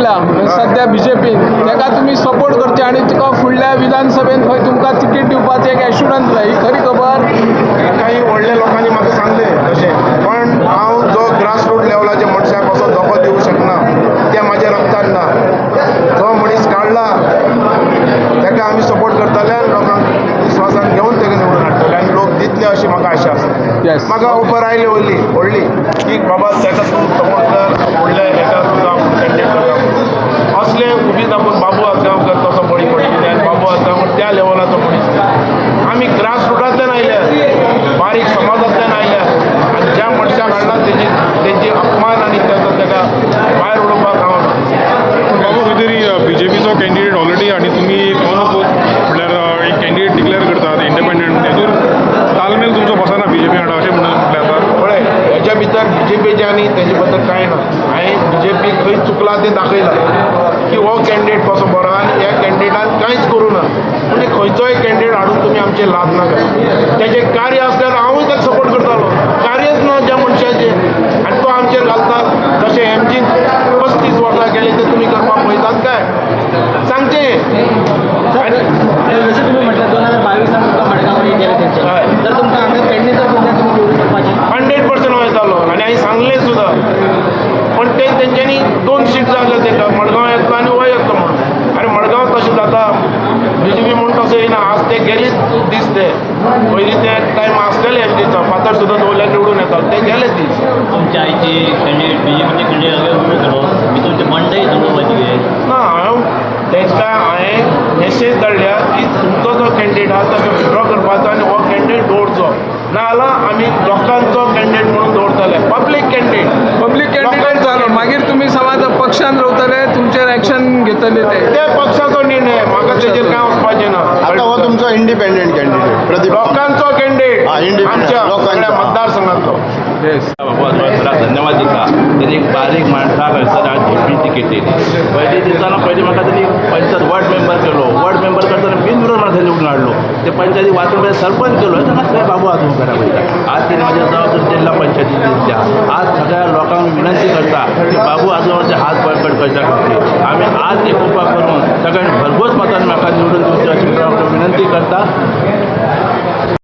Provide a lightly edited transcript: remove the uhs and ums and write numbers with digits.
केला सध्या बीजेपीन ताका तुम्ही सपोर्ट करचे आणि तुका फुडल्या विधानसभेन खंय तुमकां तिकीट दिवपाचें एक एश्युरन्स जाय ही खरी खबर. काही व्हडल्या लोकांनी म्हाका सांगले तशें पण हांव जो ग्रासरूट लेवलाच्या मनशाक असो धोको दिवंक शकना तें म्हाज्या रक्तान ना. जो मनीस काडला ताका आमी सपोर्ट करतले आनी लोकांक विश्वासान घेवन ताका निवडून हाडटले आनी लोक दितले अशी म्हाका आशा आसा. येस म्हाका ऑफर आयली व्हडली की बाबा ताका तूं सपोर्ट कर व्हडल्या हेका तुका कॅन्डिडेट करता असले उबीत आपूण बाबू आसगांवकर तसो बळी पडटले आनी बाबू आसगांवकर त्या लेवलाचो मनीस. आमी ग्रासरूटांतल्यान आयल्या बारीक समाजांतल्यान आयल्या आनी ज्या मनशाक हाडला तेजी अपमान आनी ताका भायर उडोवपाक हांव बाबू खंय तरी बीजेपीचो कॅन्डिडेट ऑलरेडी आनी तुमी म्हणल्यार एक कॅन्डिडेट डिक्लेअर करतात इंडिपेंडंट हेतूर तालमेल तुमचो बसना बीजेपी वांगडा अशें म्हणून म्हटलें आतां. पळय हेच्या भितर बीजेपीचें आनी तेजे बद्दल कांय ना. हांवें बीजेपी खंय चुकला तें दाखयलां की हो कॅन्डिडेट कसो बरो आनी ह्या कॅन्डिडेटान कांयच करूं ना. म्हणजे खंयचोय कॅन्डिडेट हाडून तुमी आमचेर लाद नाका. तेजें कार्य आसल्यार हांवूय ताका सपोर्ट करतालो. कार्यच ना ज्या मनशाचें आनी तो आमचेर घालता. जशें एमजीन 35 वर्सां केली ते तुमी करपाक पळयतात काय सांगचें. जसं तुम्ही म्हटलं 2022 तुमकां मडगांव गेले तेंचे हय. तर तुमकां हांगा पेडणे जर तुमकां तुम्ही निवडून येवपाचें 100% वयतालो आनी हांवें सांगलें सुद्दां. पण तेंच्यांनी 2 सीट जाल्यो तांकां मडगांव येतलो आनी हो येतलो म्हणून. आनी मडगांव तशें जाता बीजेपी म्हणून तसो येना. आज ते गेलेच दीस ते पयलीं ते टायम आसलेले एमजीचो फातर सुद्दां दवरल्यार निवडून येतालो ते गेले दीस. तुमच्या आईची कॅन्डिडेट बीजेपीचे कॅन्डिडेट उबो केलो मी तुमचे मंडई दवरपाची ना तांकां हांवें मॅसेज धाडल्या की तुमचो जो कॅन्डिडेट आसा ताका विड्रॉ करपाचो आनी हो कॅन्डिडेट दवरचो नाजाल्यार आमी लोकांचो कॅन्डिडेट म्हणून दवरतले. पब्लीक कॅन्डिडेट जालो मागीर तुमी समज पक्षान रावतले तुमचेर एक्शन घेतले ते पक्षाचो निर्णय. म्हाका तेजेर कांय वचपाचें ना. आता हो तुमचो इंडिपेंडंट कॅन्डिडेट प्रदीप लोकांचो कॅन्डिडेट independent. आमच्या सगळ्या मतदारसंघातलो. येस बाबू आजोळकराक धन्यवाद दिता. त्यांनी एक बारीक माणसाक हांगसर आज झेपी तिकेट दिली. पयलीं दिसताना पयलीं म्हाका त्यांनी पंचायत वॉर्ड मेंबर केलो. वॉर्ड मेंबर करताना बिनविरोध म्हाका निवडून हाडलो. ते पंचायती वाचून सरपंच केलो तेन्ना खंय बाबू आजोळकरा वयता. आज तिने म्हाज्या जबाबदारी जिल्हा पंचायती दिल्या. आज सगळ्या लोकांक विनंती करता की बाबू आजोळकराचे हात बळकट करच्या खातीर आमी आज एक उपाय करून सगळ्यांनी भरघोस मतान म्हाका निवडून दिवचे अशी विनंती करता.